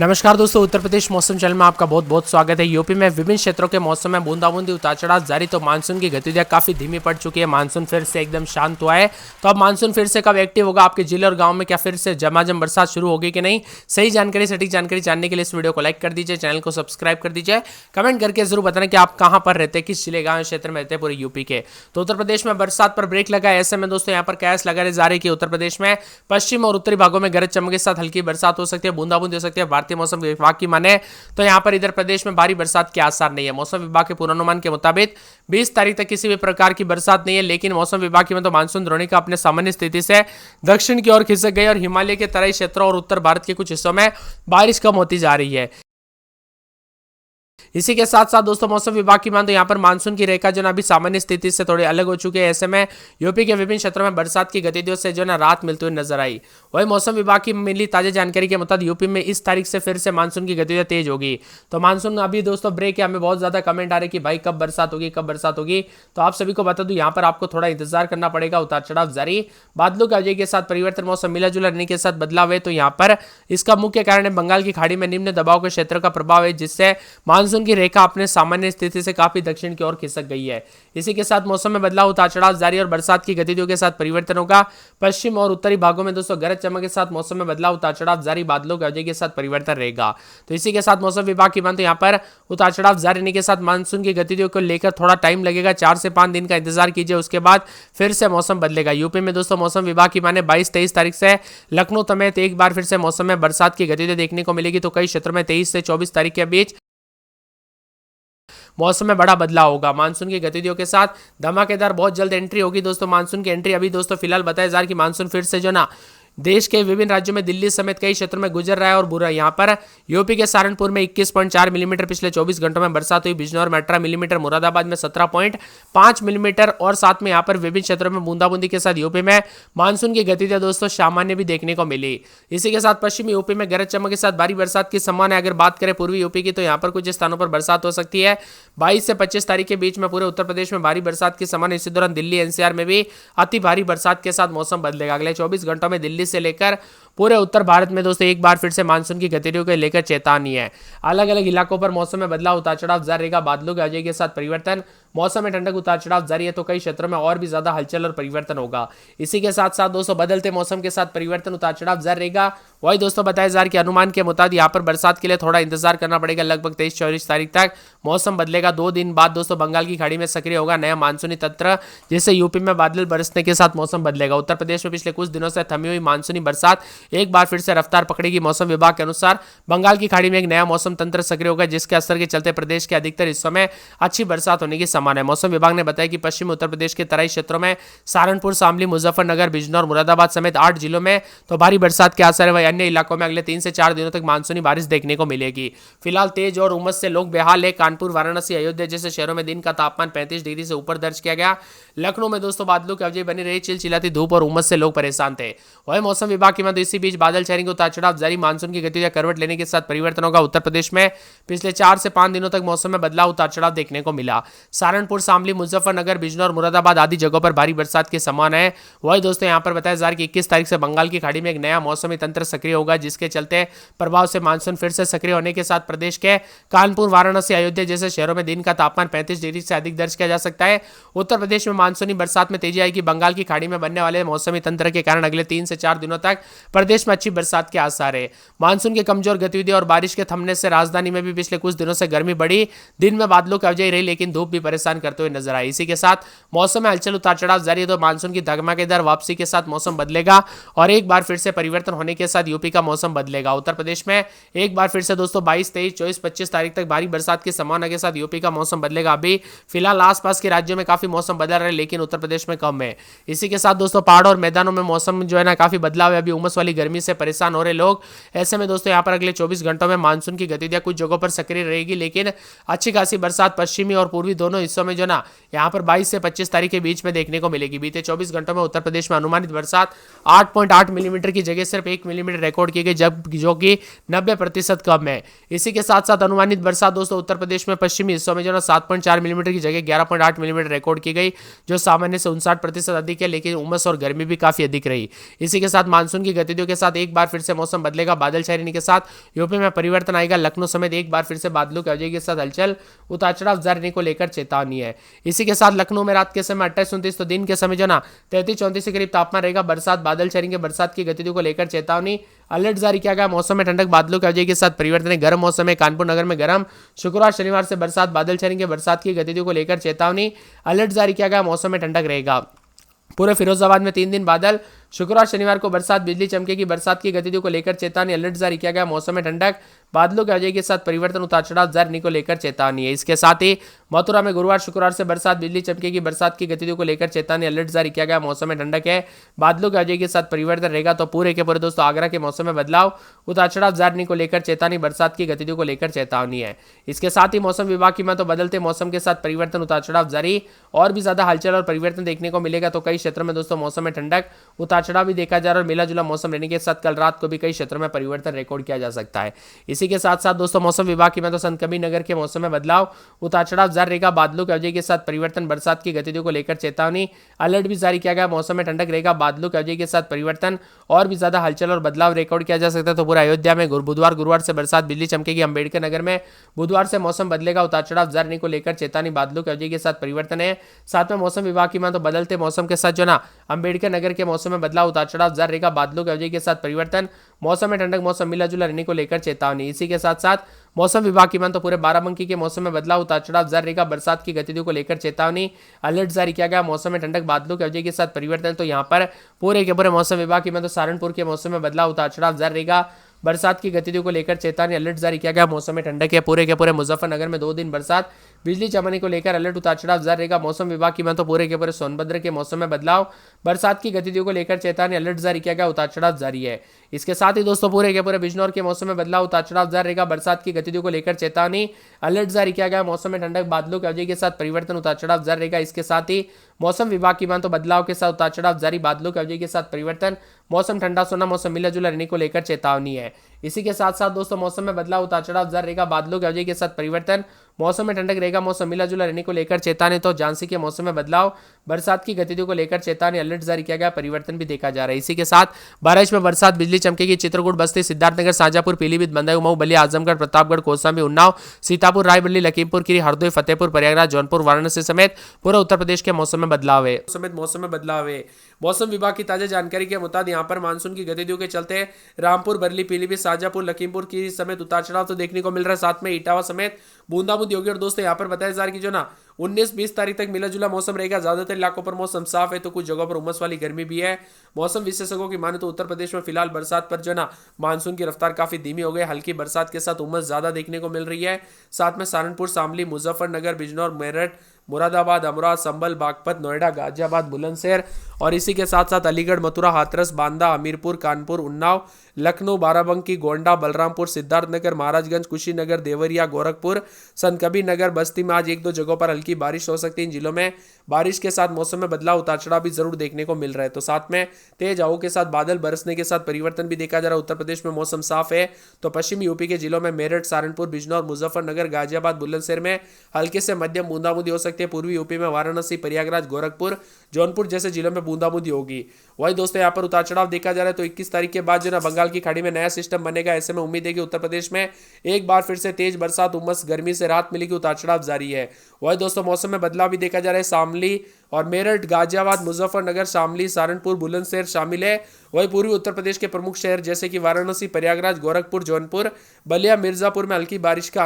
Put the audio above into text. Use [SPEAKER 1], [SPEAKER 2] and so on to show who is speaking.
[SPEAKER 1] नमस्कार दोस्तों, उत्तर प्रदेश मौसम चैनल में आपका बहुत बहुत स्वागत है। यूपी में विभिन्न क्षेत्रों के मौसम में बूंदाबूंदी उतार चढ़ाव जारी। तो मानसून की गतिविधियां काफी धीमी पड़ चुकी है। मानसून फिर से एकदम शांत हुआ है। तो अब मानसून फिर से कब एक्टिव होगा, आपके जिले और गांव में क्या फिर से झमाझम बरसात शुरू होगी कि नहीं, सही जानकारी सटीक जानकारी जानने के लिए इस वीडियो को लाइक कर दीजिए, चैनल को सब्सक्राइब कर दीजिए, कमेंट करके जरूर बताना कि आप कहां पर रहते हैं, किस जिले गांव क्षेत्र में रहते हैं पूरे यूपी के। तो उत्तर प्रदेश में बरसात पर ब्रेक लगा है। ऐसे में दोस्तों यहाँ पर कयास लगा जा रही है कि उत्तर प्रदेश में पश्चिम और उत्तरी भागों में गरज चमक के साथ हल्की बरसात हो सकती है, बूंदाबूंदी हो सकती है। भारतीय मौसम विभाग की माने तो यहां पर इधर प्रदेश में भारी बरसात के आसार नहीं है। मौसम विभाग के पूर्वानुमान के मुताबिक 20 तारीख तक किसी भी प्रकार की बरसात नहीं है। लेकिन मौसम विभाग की तो मानसून द्रोणिका अपने सामान्य स्थिति से दक्षिण की ओर खिसक गई और हिमालय के तराई क्षेत्रों और उत्तर भारत के कुछ हिस्सों में बारिश कम होती जा रही है। इसी के साथ साथ दोस्तों मौसम विभाग की मान तो यहाँ पर मानसून की रेखा जो ना अभी सामान्य स्थिति से थोड़ी अलग हो चुकी है। ऐसे में यूपी के विभिन्न क्षेत्रों में बरसात की गतिविधियों से जो ना राहत मिलती हुई नजर आई। वही मौसम विभाग की मिली ताजा जानकारी के मुताबिक यूपी में इस तारीख से फिर से मानसून की गतिविधियां तेज होगी। तो मानसून अभी दोस्तों ब्रेक है, हमें बहुत ज्यादा कमेंट आ रहे कि भाई कब बरसात होगी, कब बरसात होगी। तो आप सभी को बता दूं, यहाँ पर आपको थोड़ा इंतजार करना पड़ेगा। उतार चढ़ाव जारी, बादलों की आवाजाही के साथ परिवर्तन, मौसम मिला जुला रहने के साथ बदलाव है। तो यहाँ पर इसका मुख्य कारण है बंगाल की खाड़ी में निम्न दबाव के क्षेत्र का प्रभाव है, जिससे मानसून की रेखा अपने सामान्य स्थिति से काफी दक्षिण की ओर खिसक गई है। इसी के साथ मौसम में बदलाव, उतार चढ़ाव जारी और बरसात की गतिविधियों के साथ परिवर्तन होगा। पश्चिम और उत्तरी भागों में दोस्तों गरज चमक के साथ मौसम में बदलाव, उतार चढ़ाव जारी, बादलों की आवाजाही के साथ परिवर्तन रहेगा। तो इसी के साथ मौसम विभाग की मान तो यहाँ पर उतार चढ़ाव जारी रहने के साथ मानसून की गतिविधियों को लेकर थोड़ा टाइम लगेगा। 4 से 5 दिन का इंतजार कीजिए, उसके बाद फिर से मौसम बदलेगा। यूपी में दोस्तों मौसम विभाग की माने 22-23 तारीख से लखनऊ समेत एक बार फिर से मौसम में बरसात की गतिविधि देखने को मिलेगी। तो कई क्षेत्रों में 23 से 24 तारीख के बीच मौसम में बड़ा बदलाव होगा। मानसून की गतिविधियों के साथ धमाकेदार बहुत जल्द एंट्री होगी। दोस्तों मानसून की एंट्री अभी दोस्तों फिलहाल बताया जा रहा है कि मानसून फिर से जो ना देश के विभिन्न राज्यों में दिल्ली समेत कई क्षेत्रों में गुजर रहा है और बुरा। यहाँ पर यूपी के सहारनपुर में 21.4 मिलीमीटर पिछले 24 घंटों में बरसात हुई। बिजनौर में 18 मिलीमीटर, मुरादाबाद में 17.5 मिलीमीटर और साथ में यहाँ पर विभिन्न क्षेत्रों में बूंदाबूंदी के साथ यूपी में मानसून की गतिविधियां दोस्तों सामान्य भी देखने को मिली। इसी के साथ पश्चिमी यूपी में गरज चमक के साथ भारी बरसात की संभावना है। अगर बात करें पूर्वी यूपी की तो यहाँ पर कुछ स्थानों पर बरसात हो सकती है। 22 से 25 तारीख के बीच में पूरे उत्तर प्रदेश में भारी बरसात की संभावना। इसी दौरान दिल्ली एनसीआर में भी अति भारी बरसात के साथ मौसम बदलेगा। अगले 24 घंटों में दिल्ली से लेकर पूरे उत्तर भारत में दोस्तों एक बार फिर से मानसून की गतिविधियों को लेकर चेतावनी है। अलग अलग इलाकों पर मौसम में बदलाव, उतार चढ़ाव जारी रहेगा। बादलों की आवाजाही के साथ परिवर्तन, मौसम में ठंडक, उतार चढ़ाव जारी है। तो कई क्षेत्रों में और भी ज्यादा हलचल और परिवर्तन होगा। इसी के साथ साथ दोस्तों बदलते मौसम के साथ परिवर्तन, उतार चढ़ाव जारी रहेगा। वही दोस्तों बताया जा रहा है कि अनुमान के मुताबिक यहाँ पर बरसात के लिए थोड़ा इंतजार करना पड़ेगा। लगभग 23-24 तारीख तक मौसम बदलेगा। 2 दिन बाद दोस्तों बंगाल की खाड़ी में सक्रिय होगा नया मानसूनी तंत्र, जिससे यूपी में बादल बरसने के साथ मौसम बदलेगा। उत्तर प्रदेश में पिछले कुछ दिनों से थमी हुई मानसूनी बरसात एक बार फिर से रफ्तार पकड़ेगी। मौसम विभाग के अनुसार बंगाल की खाड़ी में एक नया मौसम तंत्र सक्रिय होगा, जिसके असर के चलते प्रदेश के अधिकतर हिस्सों में अच्छी बरसात होने की संभावना है। मौसम विभाग ने बताया कि पश्चिमी उत्तर प्रदेश के तराई क्षेत्रों में सहारनपुर, शामली, मुजफ्फरनगर, बिजनौर, मुरादाबाद समेत 8 जिलों में तो भारी बरसात के आसार है। वहीं अन्य इलाकों में अगले 3 से 4 दिनों तक मानसूनी बारिश देखने को मिलेगी। फिलहाल तेज और उमस से लोग बेहाल है। कानपुर, वाराणसी, अयोध्या जैसे शहरों में दिन का तापमान 35 डिग्री से ऊपर दर्ज किया गया। लखनऊ में दोस्तों बादलों की आवाजाही बनी रही, चिलचिलाती धूप और उमस से लोग परेशान थे। वही मौसम विभाग की माने इसी बीच बादल छाएंगे, उतार चढ़ाव जारी, मानसून की गतिविधियां करवट लेने के साथ परिवर्तन होगा। उत्तर प्रदेश में पिछले 4 से 5 दिनों तक मौसम में बदलाव, उतार चढ़ाव देखने को मिला। सहारनपुर, शामली, मुजफ्फरनगर, बिजनौर, मुरादाबाद आदि जगहों पर भारी बरसात की संभावना है। वही दोस्तों यहाँ पर बताया जा रहा है कि 21 तारीख से बंगाल की खाड़ी में एक नया मौसमी तंत्र सक्रिय होगा, जिसके चलते प्रभाव से मानसून फिर से सक्रिय होने के साथ प्रदेश के कानपुर, वाराणसी, अयोध्या जैसे शहरों में दिन का तापमान 35 डिग्री से अधिक दर्ज किया जा सकता है। उत्तर प्रदेश में मानसूनी बरसात में तेजी आएगी। बंगाल की खाड़ी में बनने वाले मौसमी तंत्र के कारण अगले 3 से 4 दिनों तक प्रदेश में अच्छी बरसात के आसार है। मानसून के कमजोर गतिविधि और बारिश के थमने से राजधानी में भी पिछले कुछ दिनों से गर्मी बढ़ी। दिन में बादलों की आवाजाही रही, लेकिन धूप भी परेशान करते हुए नजर आई। इसी के साथ मौसम में हलचल, उतार चढ़ाव जारी है। तो मानसून की धमाकेदार वापसी के साथ मौसम बदलेगा और एक बार फिर से परिवर्तन होने के साथ यूपी का मौसम बदलेगा। उत्तर प्रदेश में एक बार फिर से दोस्तों 22, 23, 24, 25 तारीख तक भारी बरसात की संभावना के साथ यूपी का मौसम बदलेगा। अभी फिलहाल आसपास के राज्यों में काफी मौसम बदल रहा है, लेकिन उत्तर प्रदेश में कम है। इसी के साथ दोस्तों पहाड़ों और मैदानों में मौसम जो है ना काफी बदलाव है। अभी उमस वाली गर्मी से परेशान हो रहे लोग। ऐसे में दोस्तों यहाँ पर अगले 24 घंटों में मानसून की गतिविधियां कुछ जगहों पर सक्रिय रहेगी, लेकिन अच्छी खासी बरसात पश्चिमी और पूर्वी दोनों हिस्सों में जो ना यहाँ पर 22 से 25 तारीख के बीच में देखने को मिलेगी। बीते 24 घंटों में उत्तर प्रदेश में अनुमानित बरसात 8.8 मिलीमीटर की जगह सिर्फ 1 मिलीमीटर रिकॉर्ड की गई, जब जो कि 90% कम है। इसी के साथ साथ अनुमानित बरसात दोस्तों उत्तर प्रदेश में पश्चिमी हिस्सों में जो ना 7.4 मिलीमीटर की जगह 11.8 मिलीमीटर रिकॉर्ड की गई, जो सामान्य से 59% अधिक है, लेकिन उमस और गर्मी भी काफी अधिक रही। इसी के साथ मानसून की गतिविधियों के साथ एक बार फिर से मौसम बदलेगा, बादल छाने के साथ यूपी में परिवर्तन आएगा। लखनऊ समेत एक बार फिर से बादलों की वजह के साथ हलचल, उतार चढ़ाव जारी रहने को लेकर चेतावनी है। इसी के साथ लखनऊ में रात के समय 28-29 तो दिन के समय जो ना 33-34 के करीब तापमान रहेगा। बरसात बादल छाएंगे, बरसात की गतिविधियों को लेकर चेतावनी, अलर्ट जारी किया गया। मौसम में ठंडक, बादलों की वजह के साथ परिवर्तन है। गर्म मौसम है, कानपुर नगर में गर्म। शुक्रवार शनिवार से बरसात बादल छाएंगे, बरसात की गतिविधियों को लेकर चेतावनी, अलर्ट जारी किया गया। मौसम में ठंडक रहेगा। पूरे फिरोजाबाद में 3 दिन बादल, शुक्रवार शनिवार को बरसात, बिजली चमकेगी, बरसात की गतिविधियों को लेकर चेतावनी, अलर्ट जारी किया गया। मौसम में ठंडक, बादलों की वजह के साथ परिवर्तन, उतार चढ़ाव जारी को लेकर चेतावनी है। इसके साथ ही मथुरा में गुरुवार शुक्रवार से बरसात, बिजली चमकेगी, बरसात की गतिविधियों को लेकर चेतावनी, अलर्ट जारी किया गया। मौसम में ठंडक है, बादलों की वजह के साथ परिवर्तन रहेगा। तो पूरे के पूरे दोस्तों आगरा के मौसम में बदलाव, उतार चढ़ाव जारी को लेकर चेतावनी, बरसात की गतिविधियों को लेकर चेतावनी है। इसके साथ ही मौसम विभाग की तो बदलते मौसम के साथ परिवर्तन, उतार चढ़ाव जारी, और भी ज्यादा हलचल और परिवर्तन देखने को मिलेगा। तो कई क्षेत्रों में दोस्तों मौसम में ठंडक, उतार चढ़ाव भी देखा जा रहा है और मिला जुला मौसम रहने के साथ कल रात को भी कई क्षेत्रों में परिवर्तन रिकॉर्ड किया जा सकता है। इसी के साथ साथ दोस्तों मौसम विभाग की तो संत कबीर नगर के मौसम में बदलाव, उतार चढ़ाव जारी रहेगा। बादलों की वजह के साथ परिवर्तन, बरसात की गतिविधियों को लेकर चेतावनी, अलर्ट भी जारी किया गया। मौसम में ठंडक रहेगा, बादलों की वजह के साथ परिवर्तन, और भी ज्यादा हलचल और बदलाव रिकॉर्ड किया जा सकता है। तो पूरा अयोध्या में बुधवार गुरुवार से बरसात, बिजली चमकेगी। अंबेडकर नगर में बुधवार से मौसम बदलेगा, उतार चढ़ाव जारी को लेकर चेतावनी, बादलों की वजह के साथ परिवर्तन है। साथ में मौसम विभाग की तो बदलते मौसम के साथ जो ना अंबेडकर नगर के मौसम में बदलाव, उतार चढ़ाव जारी रहेगा। बादलों की वजह के साथ परिवर्तन, मौसम में ठंडक, मौसम मिला जुला रहने को लेकर चेतावनी। इसी के साथ साथ मौसम विभाग की तो पूरे बाराबंकी के मौसम में बदलाव, उतार चढ़ाव जारी रहेगा। बरसात की गतिविधियों को लेकर चेतावनी, अलर्ट जारी किया गया। मौसम में ठंडक, बादलों की वजह के साथ परिवर्तन। तो यहाँ पर पूरे के पूरे मौसम विभाग की तो सहारनपुर के मौसम में बदलाव, उतार चढ़ाव जारी रहेगा। बरसात की गतिविधियों को लेकर चेतावनी, अलर्ट जारी किया गया। मौसम में ठंडक है। पूरे के पूरे मुजफ्फरनगर में 2 दिन बरसात, बिजली चमकने को लेकर अलर्ट, उतार चढ़ाव जारी रहेगा। मौसम विभाग की तो पूरे के पूरे सोनभद्र के मौसम में बदलाव, बरसात की गतिविधियों को लेकर चेतावनी, अलर्ट जारी किया गया। उतार चढ़ाव जारी है। इसके साथ ही दोस्तों पूरे के पूरे बिजनौर के मौसम में बदलाव, उतार चढ़ाव जारी रहेगा। बरसात की गतिविधियों को लेकर चेतावनी, अलर्ट जारी किया गया। मौसम में ठंडक, बादलों की वजह के साथ परिवर्तन, उतार चढ़ाव जारी रहेगा। इसके साथ ही मौसम विभाग की तो बदलाव के साथ उतार चढ़ाव जारी, बादलों की वजह के साथ परिवर्तन, मौसम ठंडा सोना, मौसम मिला जुला रहने को लेकर चेतावनी है। इसी के साथ साथ दोस्तों मौसम में बदलाव, उतार चढ़ाव जारी रहेगा। बादलों की वजह के साथ परिवर्तन, मौसम में ठंडक रहेगा। मौसम मिला जुला रहने को लेकर चेतावनी। तो झांसी के मौसम में बदलाव, बरसात की गतिविधियों को लेकर चेतावनी, अलर्ट जारी किया गया। परिवर्तन भी देखा जा रहा है। इसी के साथ बारिश में बरसात, बिजली चमकेगी। चित्रकूट, बस्ती, सिद्धार्थनगर, शाजापुर, पीलीभीत, बंदायूं, मऊ, बलिया, आजमगढ़, प्रतापगढ़, कौशाम्बी, उन्नाव, सीतापुर, रायबरेली, लखीमपुर खीरी, हरदोई, फतेहपुर, प्रयागराज, जौनपुर, वाराणसी समेत पूरा उत्तर प्रदेश के मौसम में बदलाव है। मौसम में बदलाव है। मौसम विभाग की ताजा जानकारी के मुताबिक यहाँ पर मानसून की गतिविधियों के चलते रामपुर, बरेली, पीलीभीत, शाजापुर, लखीमपुर की समेत उतार चढ़ाव तो देखने को मिल रहा है। साथ में इटावा समेत बूंदाबूंदी होगी। और दोस्तों यहाँ पर बताया जा रहा है कि जो ना 19-20 तारीख तक मिला जुला मौसम रहेगा। ज्यादातर इलाकों पर मौसम साफ है, तो कुछ जगहों पर उमस वाली गर्मी भी है। मौसम विशेषज्ञों की माने तो उत्तर प्रदेश में फिलहाल बरसात पर जो ना मानसून की रफ्तार काफी धीमी हो गई। हल्की बरसात के साथ उमस ज्यादा देखने को मिल रही है। साथ में सहारनपुर, शामली, मुजफ्फरनगर, बिजनौर, मेरठ, मुरादाबाद, अमरोहा, संभल, बागपत, नोएडा, गाजियाबाद, बुलंदशहर और इसी के साथ साथ अलीगढ़, मथुरा, हाथरस, बांदा, हमीरपुर, कानपुर, उन्नाव, लखनऊ, बाराबंकी, गोंडा, बलरामपुर, सिद्धार्थनगर, महाराजगंज, कुशीनगर, देवरिया, गोरखपुर, संत कबीर नगर, बस्ती में आज 1-2 जगहों पर हल्की बारिश हो सकती है। इन जिलों में बारिश के साथ मौसम में बदलाव, उतार चढ़ाव भी जरूर देखने को मिल रहा है। तो साथ में तेज हवाओं के साथ बादल बरसने के साथ परिवर्तन भी देखा जा रहा है। उत्तर प्रदेश में मौसम साफ है, तो पश्चिमी यूपी के जिलों में मेरठ, सहारनपुर, बिजनौर, मुजफ्फरनगर, गाजियाबाद, बुलंदशहर में हल्के से मध्यम बूंदाबूंदी हो सकती है। पूर्वी यूपी में वाराणसी, प्रयागराज, गोरखपुर, जौनपुर जैसे जिलों में बूंदाबूंदी होगी। वही दोस्तों यहाँ पर उतार चढ़ाव देखा जा रहा है। तो 21 तारीख के बाद जो ना बंगाल की खाड़ी में नया सिस्टम बनेगा। ऐसे में उम्मीद है कि उत्तर प्रदेश में एक बार फिर से तेज बरसात, उमस, गर्मी से राहत मिलेगी। उतार चढ़ाव जारी है। वही दोस्तों मौसम में बदलाव भी देखा जा रहा है। शामली और मेरठ, गाजियाबाद, मुजफ्फरनगर, शामली, सहारनपुर, बुलंदशहर शामिल है। वही पूर्वी उत्तर प्रदेश के प्रमुख शहर जैसे कि वाराणसी, प्रयागराज, गोरखपुर, जौनपुर, बलिया, मिर्जापुर में हल्की बारिश का